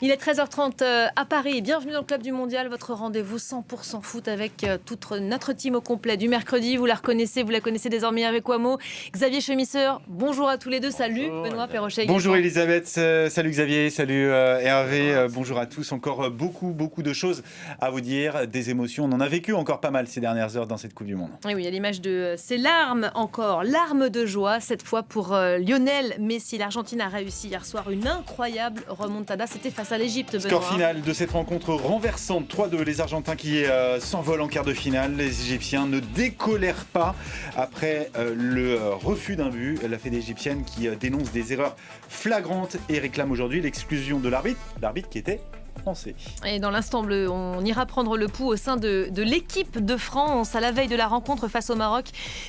Il est 13h30 à Paris. Bienvenue dans le Club du Mondial, votre rendez-vous 100% foot avec toute notre team au complet du mercredi. Vous la connaissez désormais avec Wamo. Xavier Chemisseur, bonjour à tous les deux. Salut Benoît Perrochet. Bonjour Elisabeth, salut Xavier, salut Hervé, bonjour à tous. Encore beaucoup de choses à vous dire, des émotions. On en a vécu encore pas mal ces dernières heures dans cette Coupe du Monde. Et oui, à l'image de ces larmes encore, larmes de joie, cette fois pour Lionel Messi. L'Argentine a réussi hier soir une incroyable remontada. C'était face à l'Égypte. Score final de cette rencontre renversante, 3-2. Les Argentins qui s'envolent en quart de finale. Les Égyptiens ne décolèrent pas après le refus d'un but. La fédération égyptienne qui dénonce des erreurs flagrantes et réclame aujourd'hui l'exclusion de l'arbitre qui était français. Et dans l'instant bleu, on ira prendre le pouls au sein de l'équipe de France à la veille de la rencontre face au Maroc.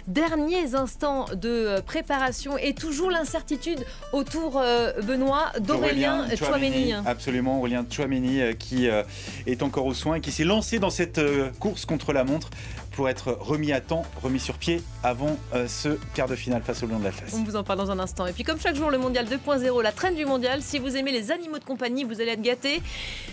Derniers instants de préparation et toujours l'incertitude autour, Benoît, d'Aurélien Tchouaméni. Absolument, Aurélien Tchouaméni qui est encore aux soins et qui s'est lancé dans cette course contre la montre pour être remis à temps, remis sur pied avant ce quart de finale face au Lion de l'Atlas. On vous en parle dans un instant. Et puis comme chaque jour, le Mondial 2.0, la traîne du Mondial. Si vous aimez les animaux de compagnie, vous allez être gâtés.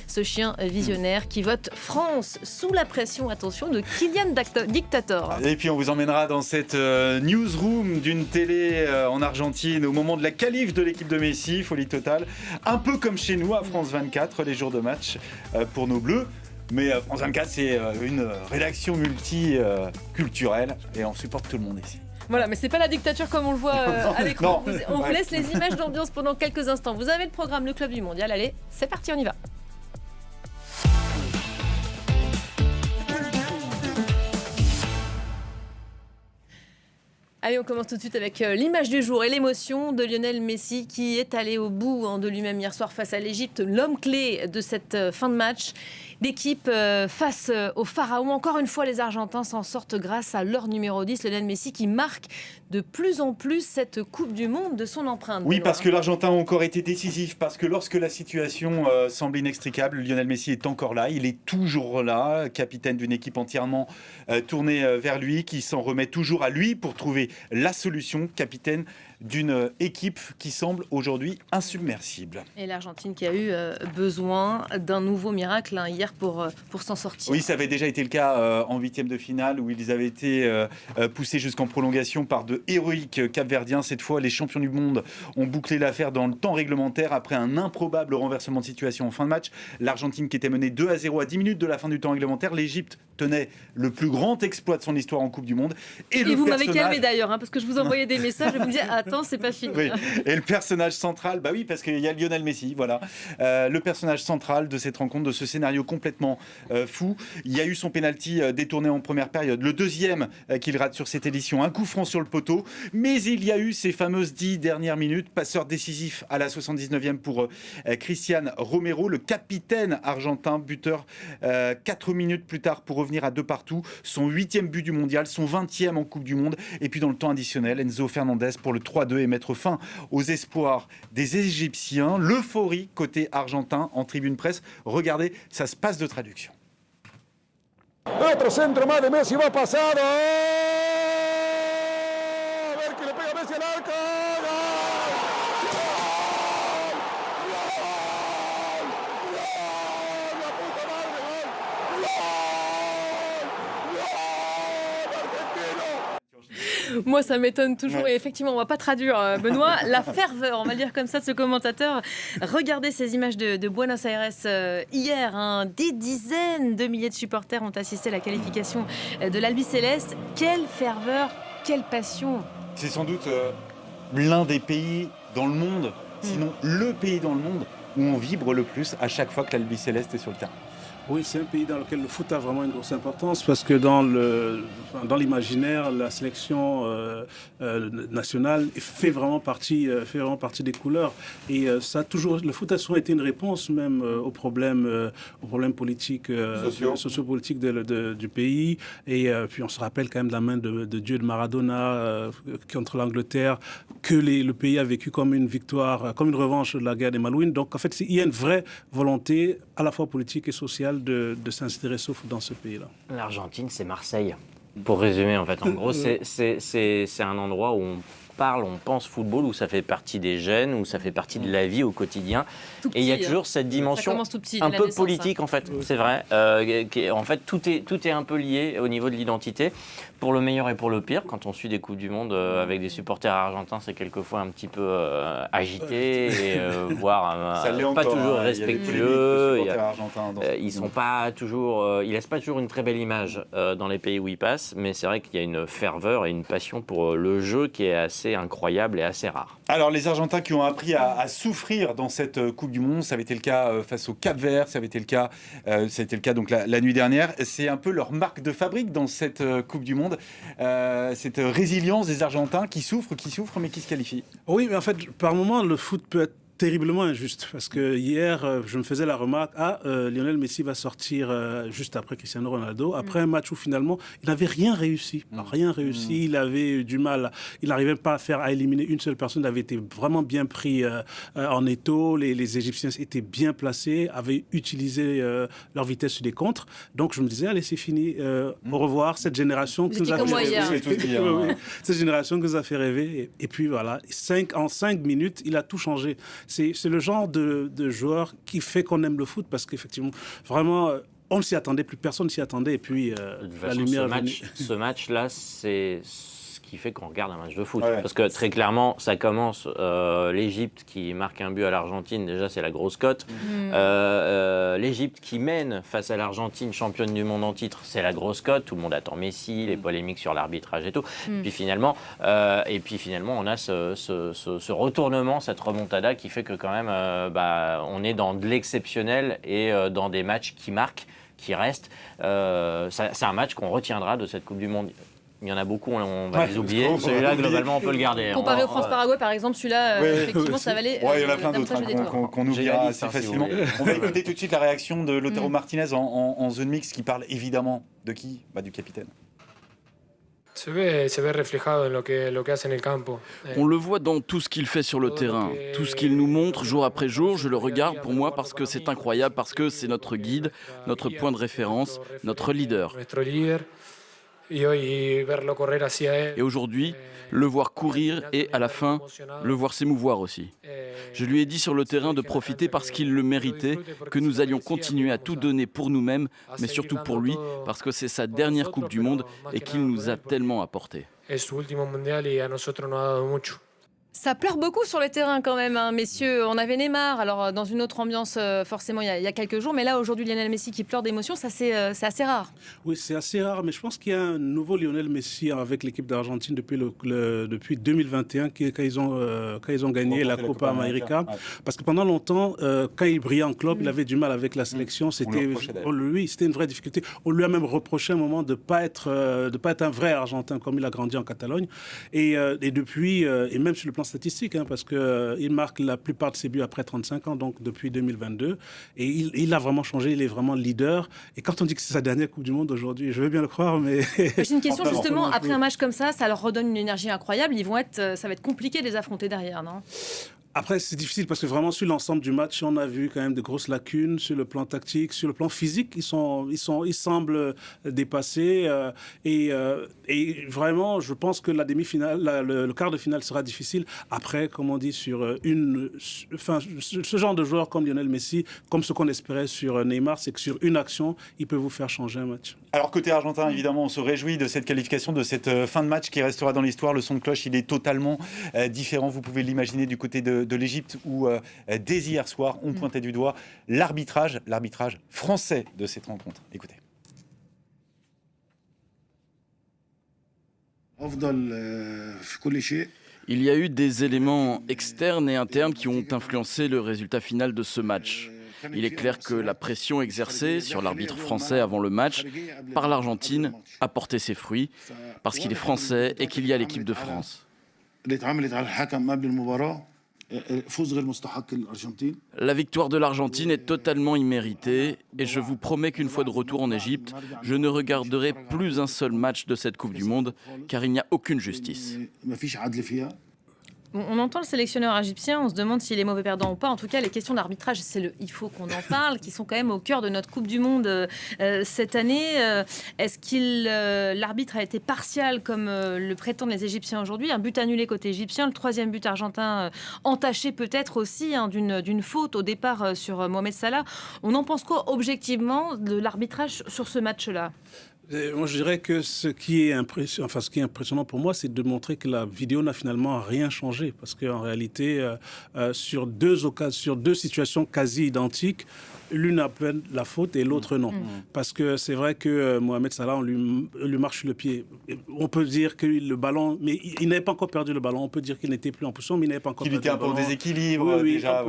Ce chien visionnaire qui vote France sous la pression, attention, de Kylian Dictator. Et puis on vous emmènera dans cette newsroom d'une télé en Argentine au moment de la qualif de l'équipe de Messi, folie totale. Un peu comme chez nous à France 24, les jours de match pour nos Bleus. Mais France 24, c'est une rédaction multiculturelle et on supporte tout le monde ici. Voilà, mais c'est pas la dictature comme on le voit à l'écran. On vous laisse les images d'ambiance pendant quelques instants. Vous avez le programme Le Club du Mondial. Allez, c'est parti, on y va. Allez, on commence tout de suite avec l'image du jour et l'émotion de Lionel Messi qui est allé au bout de lui-même hier soir face à l'Égypte, l'homme clé de cette fin de match. L'équipe face au Pharaon. Encore une fois, les Argentins s'en sortent grâce à leur numéro 10, Lionel Messi, qui marque de plus en plus cette Coupe du Monde de son empreinte. Oui, parce que l'Argentin a encore été décisif, parce que lorsque la situation semble inextricable, Lionel Messi est encore là, il est toujours là, capitaine d'une équipe entièrement tournée vers lui, qui s'en remet toujours à lui pour trouver la solution, capitaine d'une équipe qui semble aujourd'hui insubmersible. Et l'Argentine qui a eu besoin d'un nouveau miracle hier pour s'en sortir. Oui, ça avait déjà été le cas en huitième de finale où ils avaient été poussés jusqu'en prolongation par de héroïques Capverdiens. Cette fois, les champions du monde ont bouclé l'affaire dans le temps réglementaire après un improbable renversement de situation en fin de match. L'Argentine qui était menée 2-0 à 10 minutes de la fin du temps réglementaire. L'Égypte tenait le plus grand exploit de son histoire en Coupe du Monde. Et vous m'avez calmé d'ailleurs, parce que je vous envoyais des messages et vous me disiez attends, c'est pas fini. Oui. Et le personnage central, bah oui, parce qu'il y a Lionel Messi, voilà. Le personnage central de cette rencontre, de ce scénario complètement fou. Il y a eu son penalty détourné en première période. Le deuxième qu'il rate sur cette édition, un coup franc sur le poteau. Mais il y a eu ces fameuses 10 dernières minutes. Passeur décisif à la 79e pour Cristian Romero, le capitaine argentin, buteur 4 minutes plus tard pour revenir à 2 partout. Son 8e but du mondial, son 20e en Coupe du Monde. Et puis dans le temps additionnel, Enzo Fernandez pour le 3-2 et mettre fin aux espoirs des Égyptiens. L'euphorie côté argentin en tribune presse. Regardez, ça se passe de traduction. Otro centro más de Messi, va pasado. A ver que le pega Messi al arco. Moi, ça m'étonne toujours. Et effectivement, on ne va pas traduire, Benoît, la ferveur, on va le dire comme ça, de ce commentateur. Regardez ces images de Buenos Aires hier. Des dizaines de milliers de supporters ont assisté à la qualification de l'Albi Céleste. Quelle ferveur, quelle passion. C'est sans doute l'un des pays dans le monde, sinon le pays dans le monde, où on vibre le plus à chaque fois que l'Albi Céleste est sur le terrain. Oui, c'est un pays dans lequel le foot a vraiment une grosse importance parce que dans l'imaginaire, la sélection nationale fait vraiment partie des couleurs. Et ça le foot a toujours été une réponse même aux problèmes politiques, sociopolitiques du pays. Et puis on se rappelle quand même de la main de Dieu de Maradona contre l'Angleterre, que le pays a vécu comme une victoire, comme une revanche de la guerre des Malouines. Donc en fait, il y a une vraie volonté à la fois politique et sociale de s'intéresser au foot dans ce pays-là. L'Argentine, c'est Marseille. Pour résumer, en fait, en gros, c'est un endroit où parle, on pense football, où ça fait partie des gènes, où ça fait partie de la vie au quotidien. Tout Et il y a petit, toujours cette dimension tout petit, un dès la peu naissance, politique, en fait, c'est vrai. En fait, tout est un peu lié au niveau de l'identité, pour le meilleur et pour le pire. Quand on suit des Coupes du Monde avec des supporters argentins, c'est quelquefois un petit peu agité, et voire pas toujours respectueux. Ils sont pas toujours, ils laissent pas toujours une très belle image dans les pays où ils passent, mais c'est vrai qu'il y a une ferveur et une passion pour le jeu qui est assez incroyable et assez rare. Alors les Argentins qui ont appris à souffrir dans cette Coupe du Monde, ça avait été le cas face au Cap-Vert, ça avait été le cas donc la nuit dernière. C'est un peu leur marque de fabrique dans cette Coupe du Monde, cette résilience des Argentins qui souffrent mais qui se qualifient. Oui, mais en fait, par moments, le foot peut être terriblement injuste, parce que hier, je me faisais la remarque, Lionel Messi va sortir juste après Cristiano Ronaldo, après un match où finalement, il n'avait rien réussi. Il avait eu du mal, il n'arrivait pas à éliminer une seule personne, il avait été vraiment bien pris en étau, les Égyptiens étaient bien placés, avaient utilisé leur vitesse sur des contres, donc je me disais, allez, c'est fini, au revoir, cette génération qui nous a fait cette génération qui nous a fait rêver, et puis voilà, en 5 minutes, il a tout changé. C'est le genre de joueur qui fait qu'on aime le foot, parce qu'effectivement, vraiment, on ne s'y attendait plus, personne ne s'y attendait. Et puis, la lumière. Ce match-là, c'est ce qui fait qu'on regarde un match de foot. Parce que très clairement, ça commence l'Égypte qui marque un but à l'Argentine, déjà c'est la grosse cote. L'Égypte qui mène face à l'Argentine, championne du monde en titre, c'est la grosse cote. Tout le monde attend Messi, les polémiques sur l'arbitrage et tout. Puis finalement, on a ce retournement, cette remontada qui fait que quand même, on est dans de l'exceptionnel et dans des matchs qui marquent, qui restent. C'est un match qu'on retiendra de cette Coupe du Monde. Il y en a beaucoup, on va les oublier. Celui-là, globalement, on peut le garder. Comparé au France-Paraguay, par exemple, celui-là, effectivement, ça valait. Il y en a plein d'autres qu'on oubliera assez facilement. On va écouter tout de suite la réaction de Lautaro Martinez en zone mixte, qui parle évidemment de qui ? Du capitaine. On le voit dans tout ce qu'il fait sur le terrain, tout ce qu'il nous montre jour après jour. Je le regarde pour moi parce que c'est incroyable, parce que c'est notre guide, notre point de référence, notre leader. Et aujourd'hui, le voir courir et à la fin, le voir s'émouvoir aussi. Je lui ai dit sur le terrain de profiter parce qu'il le méritait, que nous allions continuer à tout donner pour nous-mêmes, mais surtout pour lui, parce que c'est sa dernière Coupe du Monde et qu'il nous a tellement apporté. Ça pleure beaucoup sur le terrain quand même, hein, messieurs. On avait Neymar, alors dans une autre ambiance forcément il y a quelques jours, mais là aujourd'hui Lionel Messi qui pleure d'émotion, ça c'est assez rare. Oui, c'est assez rare, mais je pense qu'il y a un nouveau Lionel Messi avec l'équipe d'Argentine depuis 2021 quand ils ont gagné la Copa América. Parce que pendant longtemps, quand il brillait en club, il avait du mal avec la sélection. C'était une vraie difficulté. On lui a même reproché à un moment de pas être un vrai Argentin comme il a grandi en Catalogne. Et depuis, et même sur le plan statistique, parce qu'il marque la plupart de ses buts après 35 ans, donc depuis 2022. Et il a vraiment changé, il est vraiment leader. Et quand on dit que c'est sa dernière Coupe du Monde aujourd'hui, je veux bien le croire, mais... J'ai une question justement, après un match comme ça leur redonne une énergie incroyable. Ça va être compliqué de les affronter derrière, non ? Après, c'est difficile parce que vraiment, sur l'ensemble du match, on a vu quand même de grosses lacunes sur le plan tactique, sur le plan physique. Ils semblent dépassés. Et vraiment, je pense que la demi-finale, le quart de finale sera difficile. Après, comme on dit, ce genre de joueur comme Lionel Messi, comme ce qu'on espérait sur Neymar, c'est que sur une action, il peut vous faire changer un match. Alors, côté argentin, évidemment, on se réjouit de cette qualification, de cette fin de match qui restera dans l'histoire. Le son de cloche, il est totalement différent. Vous pouvez l'imaginer du côté de l'Égypte où dès hier soir on pointait du doigt l'arbitrage français de cette rencontre. Écoutez. Il y a eu des éléments externes et internes qui ont influencé le résultat final de ce match. Il est clair que la pression exercée sur l'arbitre français avant le match par l'Argentine a porté ses fruits parce qu'il est français et qu'il y a l'équipe de France. La victoire de l'Argentine est totalement imméritée et je vous promets qu'une fois de retour en Égypte, je ne regarderai plus un seul match de cette Coupe du Monde car il n'y a aucune justice. On entend le sélectionneur égyptien, on se demande s'il est mauvais perdant ou pas. En tout cas, les questions d'arbitrage, il faut qu'on en parle, qui sont quand même au cœur de notre Coupe du Monde cette année. Est-ce que l'arbitre a été partial comme le prétendent les Égyptiens aujourd'hui? Un but annulé côté égyptien, le 3e but argentin entaché peut-être aussi d'une faute au départ sur Mohamed Salah. On en pense quoi objectivement de l'arbitrage sur ce match-là? Moi, je dirais que ce qui est impressionnant pour moi, c'est de montrer que la vidéo n'a finalement rien changé. Parce qu'en réalité, sur deux situations quasi identiques, l'une a peine la faute et l'autre non. Parce que c'est vrai que Mohamed Salah, on lui marche sur le pied. On peut dire que le ballon, mais il n'avait pas encore perdu le ballon. On peut dire qu'il n'était plus en position, mais il n'avait pas encore perdu le ballon. Il était un peu en déséquilibre déjà.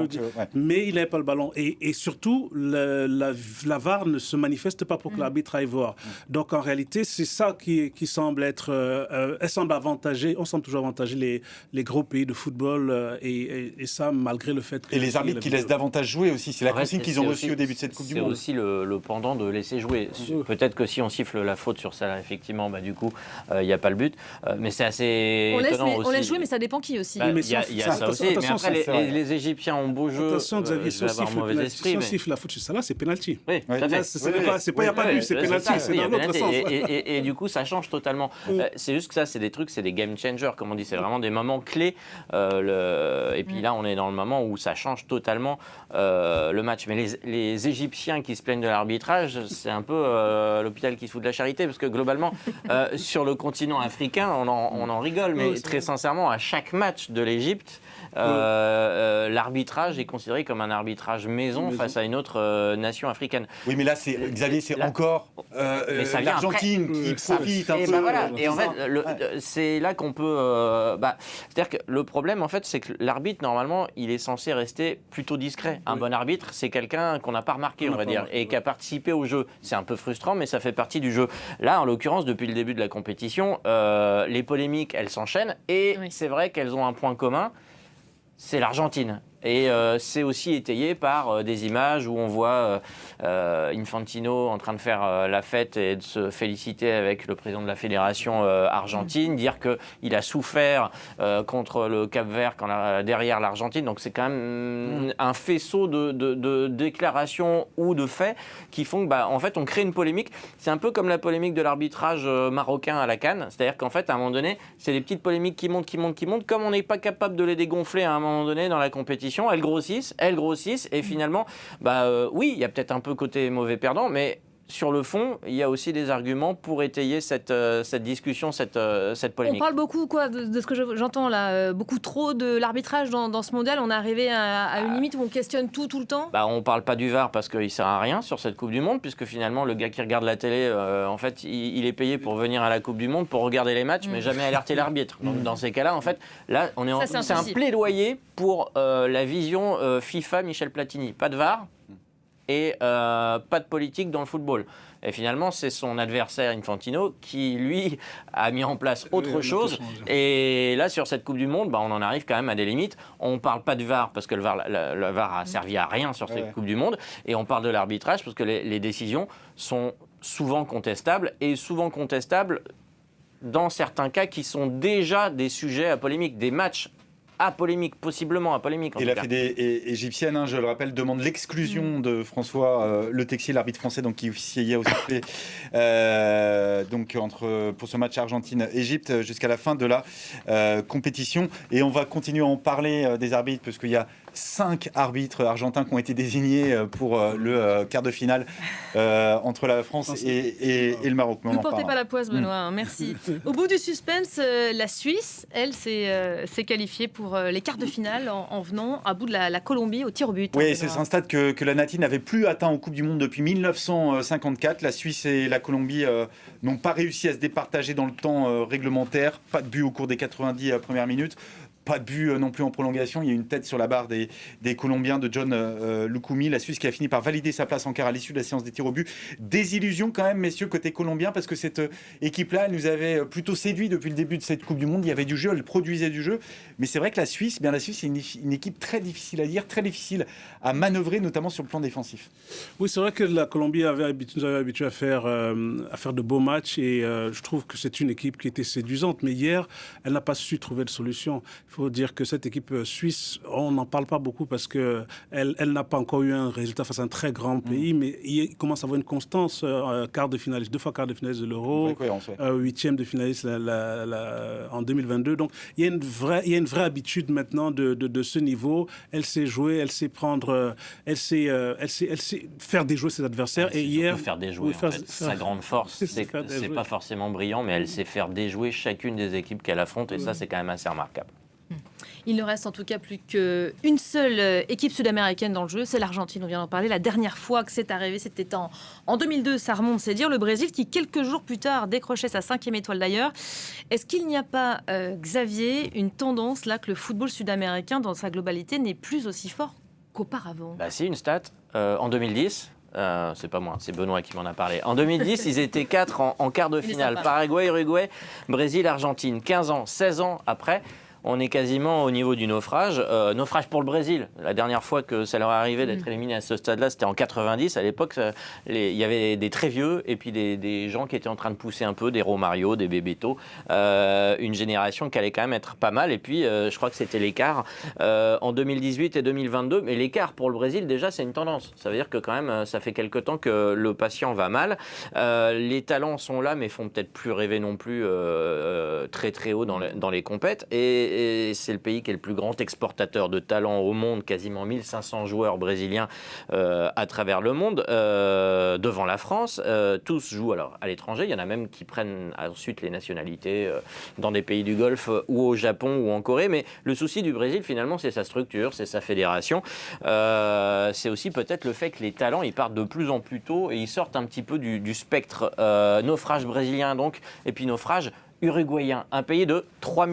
Mais il n'avait pas le ballon. Et surtout, la VAR ne se manifeste pas pour que l'arbitre aille voir. Donc en réalité, c'est ça qui semble être... on semble toujours avantager les gros pays de football. Et ça, malgré le fait que... Et les arbitres qui laissent davantage jouer aussi. C'est la consigne qu'ils ont reçue au début de cette Coupe du Monde. C'est aussi le pendant de laisser jouer. Peut-être que si on siffle la faute sur ça, effectivement, du coup, il n'y a pas le but. Mais c'est assez étonnant aussi. On laisse jouer, mais ça dépend qui aussi. Il y a ça aussi. Mais après, les Égyptiens ont beau jeu. Attention, Xavier, si on siffle la faute sur ça, là, c'est pénalty. Oui, tout à fait. Il n'y a pas de but, c'est pénalty. C'est dans l'autre sens. Et du coup, ça change totalement. C'est juste que ça, c'est des trucs, c'est des game changers, comme on dit. C'est vraiment des moments clés. Et puis là, on est dans le moment où ça change totalement le match. Mais les Égyptiens qui se plaignent de l'arbitrage, c'est un peu l'hôpital qui se fout de la charité, parce que globalement, sur le continent africain, on en rigole, mais très sincèrement, à chaque match de l'Égypte, l'arbitrage est considéré comme un arbitrage maison face à une autre nation africaine. Oui, mais là, Xavier, c'est encore l'Argentine qui profite un peu. Et en fait, c'est là qu'on peut... c'est-à-dire que le problème, en fait, c'est que l'arbitre, normalement, il est censé rester plutôt discret. Un bon arbitre, c'est quelqu'un qu'on n'a pas remarqué, on va dire, et qui a participé au jeu. C'est un peu frustrant, mais ça fait partie du jeu. Là, en l'occurrence, depuis le début de la compétition, les polémiques, elles s'enchaînent, et c'est vrai qu'elles ont un point commun, c'est l'Argentine. Et c'est aussi étayé par des images où on voit Infantino en train de faire la fête et de se féliciter avec le président de la fédération argentine, dire qu'il a souffert contre le Cap-Vert derrière l'Argentine. Donc c'est quand même un faisceau de déclarations ou de faits qui font que, en fait, on crée une polémique. C'est un peu comme la polémique de l'arbitrage marocain à la CAN. C'est-à-dire qu'en fait, à un moment donné, c'est des petites polémiques qui montent. Comme on n'est pas capable de les dégonfler à un moment donné dans la compétition, elles grossissent, et finalement, oui, il y a peut-être un peu côté mauvais perdant, mais sur le fond, il y a aussi des arguments pour étayer cette discussion, cette polémique. On parle beaucoup de ce que j'entends là, beaucoup trop de l'arbitrage dans ce mondial. On est arrivé à une limite où on questionne tout le temps. On ne parle pas du VAR parce qu'il ne sert à rien sur cette Coupe du Monde, puisque finalement, le gars qui regarde la télé, en fait, il est payé pour venir à la Coupe du Monde, pour regarder les matchs, mais jamais alerter l'arbitre. Donc dans ces cas-là, en fait, là, c'est un plaidoyer pour la vision FIFA Michel Platini. Pas de VAR. Et pas de politique dans le football. Et finalement, c'est son adversaire Infantino qui, lui, a mis en place autre chose. Et là, sur cette Coupe du Monde, on en arrive quand même à des limites. On ne parle pas de VAR parce que le VAR a servi à rien sur cette Coupe du Monde. Et on parle de l'arbitrage parce que les décisions sont souvent contestables. Et souvent contestables dans certains cas qui sont déjà des sujets à polémique, des matchs possiblement apolémique. Et la fédé égyptienne, je le rappelle, demande l'exclusion de François Le Texier, l'arbitre français, donc qui officiait au sifflet pour ce match Argentine-Égypte jusqu'à la fin de la compétition. Et on va continuer à en parler des arbitres, parce qu'il y a 5 arbitres argentins qui ont été désignés pour le quart de finale entre la France et le Maroc. Ne portez pas la poisse, Benoît, merci. Au bout du suspense, la Suisse, elle, s'est qualifiée pour les quarts de finale en venant à bout de la Colombie au tir au but. Oui, c'est un stade que la Nati n'avait plus atteint en Coupe du Monde depuis 1954. La Suisse et la Colombie n'ont pas réussi à se départager dans le temps réglementaire. Pas de but au cours des 90 premières minutes. Pas de but non plus en prolongation. Il y a une tête sur la barre des Colombiens de John Lukumi. La Suisse qui a fini par valider sa place en quart à l'issue de la séance des tirs au but. Désillusion quand même, messieurs, côté colombien, parce que cette équipe-là, elle nous avait plutôt séduit depuis le début de cette Coupe du Monde. Il y avait du jeu, elle produisait du jeu. Mais c'est vrai que la Suisse, c'est une équipe très difficile à lire, très difficile à manœuvrer, notamment sur le plan défensif. Oui, c'est vrai que la Colombie nous avait habitués à faire de beaux matchs. Et je trouve que c'est une équipe qui était séduisante. Mais hier, elle n'a pas su trouver de solution. faut dire que cette équipe suisse, on n'en parle pas beaucoup parce qu'elle n'a pas encore eu un résultat face à un très grand pays, mais il commence à avoir une constance, quart de finaliste, 2 fois quart de finaliste de l'Euro, 8e de finaliste en 2022. Donc il y a une vraie habitude maintenant de ce niveau. Elle sait jouer, elle sait prendre, elle sait faire déjouer ses adversaires. Et hier, faire déjouer. En fait. Sa grande force, c'est pas forcément brillant, mais elle sait faire déjouer chacune des équipes qu'elle affronte, et ça, c'est quand même assez remarquable. Il ne reste en tout cas plus qu'une seule équipe sud-américaine dans le jeu, c'est l'Argentine. On vient d'en parler. La dernière fois que c'est arrivé, c'était en 2002. Ça remonte, c'est dire. Le Brésil qui, quelques jours plus tard, décrochait sa 5e étoile d'ailleurs. Est-ce qu'il n'y a pas, Xavier, une tendance là que le football sud-américain, dans sa globalité, n'est plus aussi fort qu'auparavant ? Si, une stat. En 2010... c'est pas moi, c'est Benoît qui m'en a parlé. En 2010, ils étaient 4 en quart de finale. Paraguay, Uruguay, Brésil, Argentine. 15 ans, 16 ans après, on est quasiment au niveau du naufrage. Naufrage pour le Brésil. La dernière fois que ça leur est arrivé d'être éliminé à ce stade-là, c'était en 90. À l'époque, il y avait des très vieux et puis des gens qui étaient en train de pousser un peu, des Romario, des Bebeto. Une génération qui allait quand même être pas mal. Et puis, je crois que c'était l'écart en 2018 et 2022. Mais l'écart pour le Brésil, déjà, c'est une tendance. Ça veut dire que quand même, ça fait quelque temps que le patient va mal. Les talents sont là, mais font peut-être plus rêver non plus très très haut dans les compètes. Et c'est le pays qui est le plus grand exportateur de talents au monde, quasiment 1500 joueurs brésiliens à travers le monde, devant la France. Tous jouent alors à l'étranger, il y en a même qui prennent ensuite les nationalités dans des pays du Golfe ou au Japon ou en Corée, mais le souci du Brésil finalement c'est sa structure, c'est sa fédération, c'est aussi peut-être le fait que les talents ils partent de plus en plus tôt et ils sortent un petit peu du spectre naufrage brésilien donc, et puis naufrage uruguayen, un pays de 3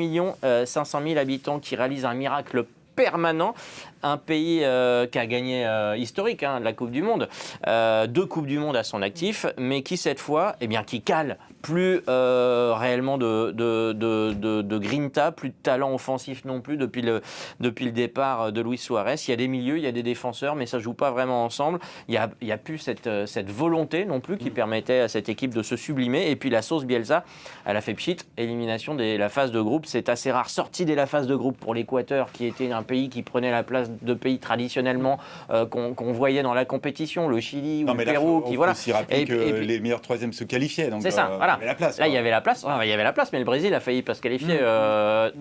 500 000 habitants qui réalise un miracle permanent, un pays qui a gagné historique la Coupe du Monde, 2 Coupes du Monde à son actif, mais qui cette fois, qui cale plus réellement de grinta, plus de talent offensif non plus depuis le départ de Luis Suarez. Il y a des milieux, il y a des défenseurs, mais ça ne joue pas vraiment ensemble. Il y a plus cette volonté non plus qui permettait à cette équipe de se sublimer. Et puis la sauce Bielsa, elle a fait pchit, élimination de la phase de groupe. C'est assez rare, sortie de la phase de groupe pour l'Équateur, qui était un pays qui prenait la place de pays traditionnellement qu'on voyait dans la compétition, le Chili ou le Pérou. Il faut aussi rappeler que les meilleurs troisièmes se qualifiaient. Donc, c'est ça, voilà. Il y avait la place, là, il y avait la place, mais le Brésil a failli pas se qualifier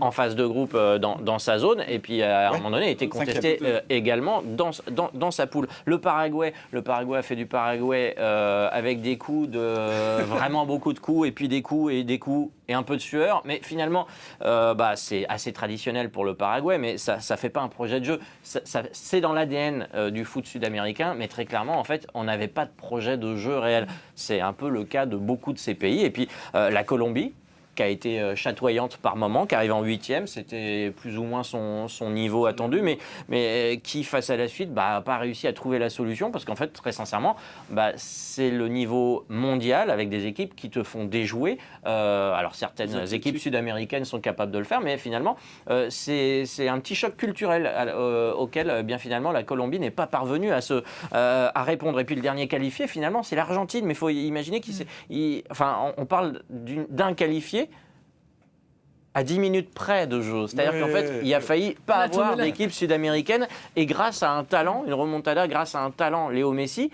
en phase de groupe dans sa zone, et puis à un moment donné, il était contesté également dans sa poule. Le Paraguay a fait du Paraguay avec des coups, vraiment beaucoup de coups, et puis des coups et un peu de sueur, mais finalement, c'est assez traditionnel pour le Paraguay, mais ça fait pas un projet de jeu. C'est dans l'ADN du foot sud-américain, mais très clairement, en fait, on n'avait pas de projet de jeu réel. C'est un peu le cas de beaucoup de ces pays. Et puis, la Colombie, qui a été chatoyante par moment, qui arrive en 8e, c'était plus ou moins son niveau attendu, mais qui, face à la suite, n'a pas réussi à trouver la solution, parce qu'en fait, très sincèrement, c'est le niveau mondial, avec des équipes qui te font déjouer. Alors, certaines équipes sud-américaines sont capables de le faire, mais finalement, c'est un petit choc culturel auquel, bien finalement, la Colombie n'est pas parvenue à répondre. Et puis, le dernier qualifié, finalement, c'est l'Argentine, mais il faut imaginer on parle d'un qualifié à 10 minutes près de jeu. C'est-à-dire qu'en fait, il a failli pas avoir d'équipe sud-américaine, et grâce à un talent, une remontada, grâce à un talent, Léo Messi,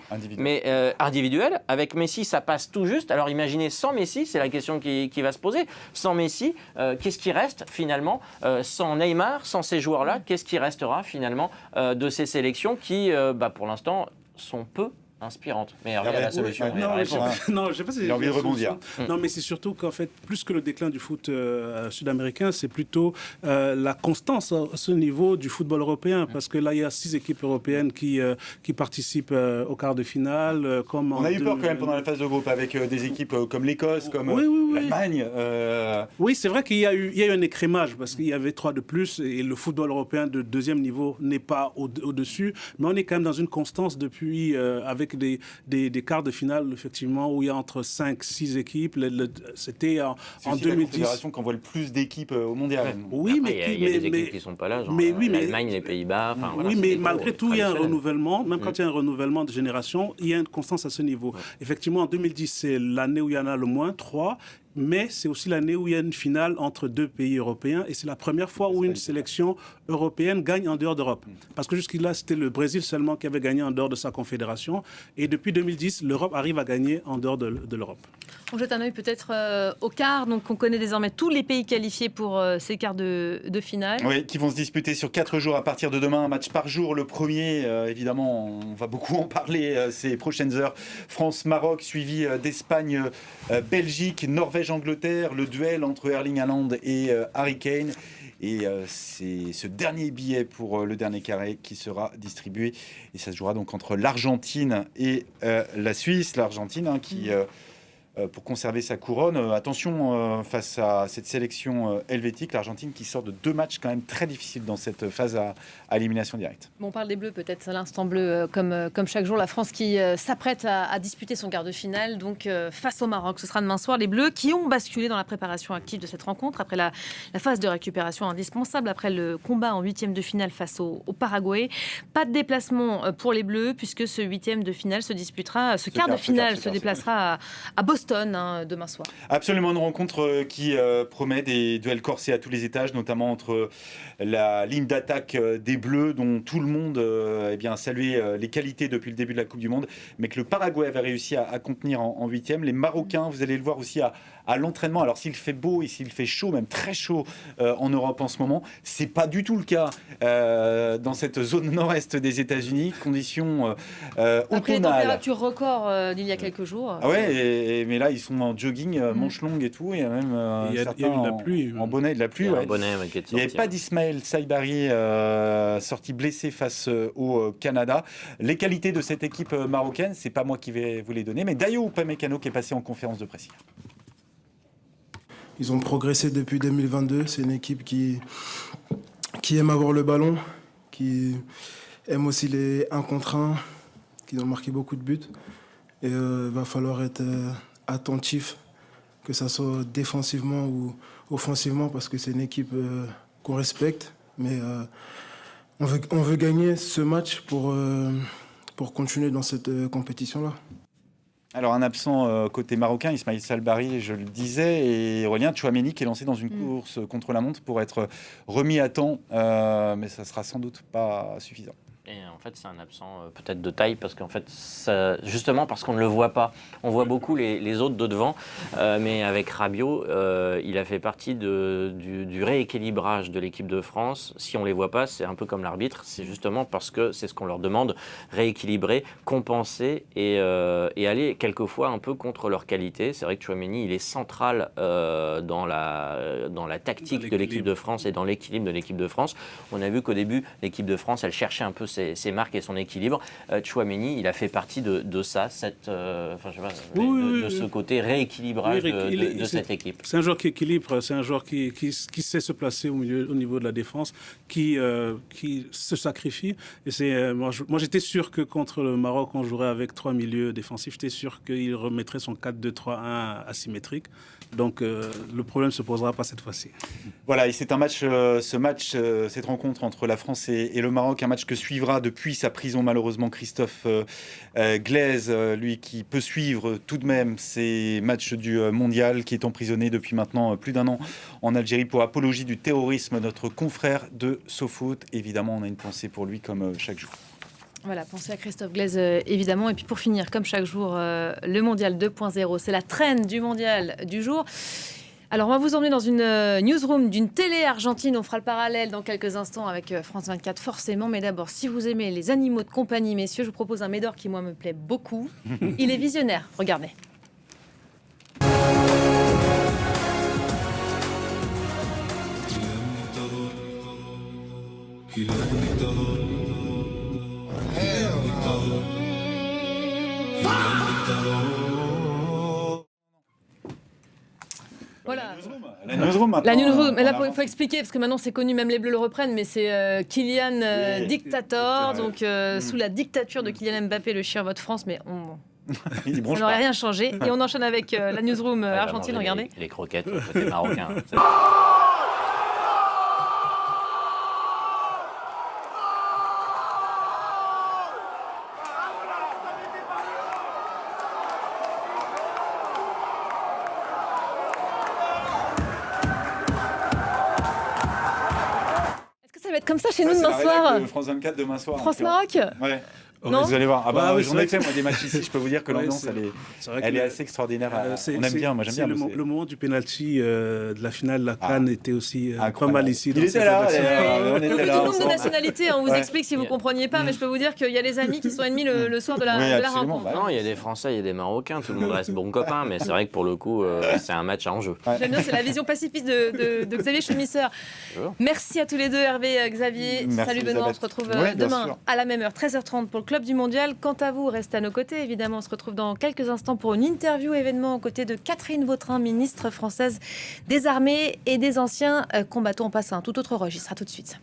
individuel, avec Messi, ça passe tout juste. Alors imaginez, sans Messi, c'est la question qui va se poser, sans Messi, qu'est-ce qui reste finalement sans Neymar, sans ces joueurs-là, qu'est-ce qui restera finalement de ces sélections qui, pour l'instant, sont peu inspirante. Mais regarde la solution. Non, je sais pas si j'ai envie de rebondir. Non, mais c'est surtout qu'en fait, plus que le déclin du foot sud-américain, c'est plutôt la constance à ce niveau du football européen, parce que là, il y a 6 équipes européennes qui participent au quart de finale. On a eu peur quand même pendant la phase de groupe avec des équipes comme l'Écosse, comme l'Allemagne. Oui, c'est vrai qu'il y a eu un écrémage, parce qu'il y avait 3 de plus, et le football européen de 2e niveau n'est pas au-dessus, mais on est quand même dans une constance depuis, avec des quarts de finale, effectivement, où il y a entre 5-6 équipes. C'était en 2010. C'est la confédération qui envoie le plus d'équipes au mondial. Oui, mais il y a des équipes qui ne sont pas là, genre l'Allemagne, les Pays-Bas. Oui, mais malgré tout, il y a un renouvellement. Même quand il y a un renouvellement de génération, il y a une constance à ce niveau. Effectivement, en 2010, c'est l'année où il y en a le moins, 3. mais c'est aussi l'année où il y a une finale entre 2 pays européens et c'est la première fois où une sélection européenne gagne en dehors d'Europe. Parce que jusqu'à là, c'était le Brésil seulement qui avait gagné en dehors de sa confédération et depuis 2010, l'Europe arrive à gagner en dehors de l'Europe. On jette un œil peut-être au quart, donc on connaît désormais tous les pays qualifiés pour ces quarts de finale. Oui, qui vont se disputer sur 4 jours à partir de demain, un match par jour. Le premier, évidemment, on va beaucoup en parler ces prochaines heures. France-Maroc, suivi d'Espagne-Belgique, Norvège-Angleterre, le duel entre Erling Haaland et Harry Kane. Et c'est ce dernier billet pour le dernier carré qui sera distribué. Et ça se jouera donc entre l'Argentine et la Suisse. L'Argentine qui... pour conserver sa couronne. Attention face à cette sélection helvétique, l'Argentine qui sort de 2 matchs quand même très difficiles dans cette phase à élimination directe. Bon, on parle des Bleus peut-être, à l'instant bleu, comme chaque jour. La France qui s'apprête à disputer son quart de finale, donc face au Maroc. Ce sera demain soir. Les Bleus qui ont basculé dans la préparation active de cette rencontre après la phase de récupération indispensable, après le combat en 8e de finale face au Paraguay. Pas de déplacement pour les Bleus puisque ce 8e de finale se disputera, ce quart de finale se déplacera à Boston demain soir. Absolument, une rencontre qui promet des duels corsés à tous les étages, notamment entre la ligne d'attaque des Bleus, dont tout le monde a salué les qualités depuis le début de la Coupe du Monde, mais que le Paraguay avait réussi à contenir en 8e. Les Marocains, vous allez le voir aussi à l'entraînement. Alors s'il fait beau et s'il fait chaud, même très chaud en Europe en ce moment, c'est pas du tout le cas dans cette zone nord-est des États-Unis. Conditions automnales. Après les températures records d'il y a quelques jours. Ah ouais, mais là ils sont en jogging, manches longues et tout. Il y a même certains de la pluie. En bonnet, de la pluie. Un bonnet qui est Il n'y avait pas d'Ismaël Saïbari sorti blessé face au Canada. Les qualités de cette équipe marocaine, c'est pas moi qui vais vous les donner, mais Dayo Upamecano qui est passé en conférence de presse. Ils ont progressé depuis 2022. C'est une équipe qui aime avoir le ballon, qui aime aussi les 1 contre 1, qui ont marqué beaucoup de buts. Et il va falloir être attentif, que ce soit défensivement ou offensivement, parce que c'est une équipe qu'on respecte. Mais on veut gagner ce match pour continuer dans cette compétition-là. Alors un absent côté marocain, Ismaël Salbari, je le disais, et Aurélien Tchouaméni qui est lancé dans une course contre la montre pour être remis à temps, mais ça sera sans doute pas suffisant. Et en fait, c'est un absent peut-être de taille parce qu'en fait, justement parce qu'on ne le voit pas. On voit beaucoup les autres de devant, mais avec Rabiot, il a fait partie du rééquilibrage de l'équipe de France. Si on ne les voit pas, c'est un peu comme l'arbitre. C'est justement parce que c'est ce qu'on leur demande, rééquilibrer, compenser et aller quelquefois un peu contre leur qualité. C'est vrai que Tchouaméni, il est central dans la tactique de l'équipe de France et dans l'équilibre de l'équipe de France. On a vu qu'au début, l'équipe de France, elle cherchait un peu ses marques et son équilibre. Tchouaméni, il a fait partie de ça, de ce côté rééquilibrage de cette équipe. C'est un joueur qui équilibre, c'est un joueur qui sait se placer au niveau de la défense, qui se sacrifie. Et moi, j'étais sûr que contre le Maroc, on jouerait avec 3 milieux défensifs. J'étais sûr qu'il remettrait son 4-2-3-1 asymétrique. Donc le problème ne se posera pas cette fois-ci. Voilà, et c'est un match, cette rencontre entre la France et le Maroc, un match que suivra depuis sa prison malheureusement Christophe Glaise, lui qui peut suivre tout de même ces matchs du mondial, qui est emprisonné depuis maintenant plus d'1 an en Algérie pour apologie du terrorisme, notre confrère de SoFoot. Évidemment, on a une pensée pour lui comme chaque jour. Voilà, pensez à Christophe Glaise, évidemment. Et puis pour finir, comme chaque jour, le Mondial 2.0, c'est la traîne du Mondial du jour. Alors, on va vous emmener dans une newsroom d'une télé argentine. On fera le parallèle dans quelques instants avec France 24, forcément. Mais d'abord, si vous aimez les animaux de compagnie, messieurs, je vous propose un médor qui, moi, me plaît beaucoup. Il est visionnaire. Regardez. Voilà. La newsroom maintenant. La newsroom, mais là, il faut expliquer, parce que maintenant c'est connu, même les Bleus le reprennent, mais c'est Kylian Dictator, donc sous la dictature de Kylian Mbappé, le Chirvote France, mais on n'aurait rien changé. Et on enchaîne avec la newsroom argentine, regardez. Les croquettes côté marocain. comme ça chez nous c'est demain la rédac soir. de France 24 demain soir. France-Maroc. Ouais. Non. Vous allez voir. Ah bah, Ouais, j'en c'est ai vrai fait que- moi des matchs ici. Je peux vous dire que Ouais, l'ambiance c'est- c'est vrai elle que est assez extraordinaire. c'est- On aime c'est- bien. Moi j'aime c'est bien. le moment du penalty de la finale de la CAN était aussi pas Incroyable. mal ici. Il dans était cette là, rédaction. on On était fait là tout le nombre de ensemble. nationalités, on vous Ouais. explique si vous ne compreniez pas, mais je peux vous dire qu'il y a les amis qui sont ennemis le soir de la, Oui, de la absolument. rencontre. Non, il y a des Français, il y a des Marocains, tout le monde reste bon copain, mais c'est vrai que pour le coup, c'est un match à enjeu. J'aime bien, c'est la vision pacifiste de Xavier Chemisseur. Bonjour. Merci à tous les deux, Hervé, Xavier. Merci, Salut Benoît, on Elisabeth. se retrouve Ouais, bien demain sûr. à la même heure, 13h30 pour le Club du Mondial. Quant à vous, restez à nos côtés. Évidemment, on se retrouve dans quelques instants pour une interview événement aux côtés de Catherine Vautrin, ministre française des Armées et des Anciens combattants. On passe à un tout autre registre. À tout de suite.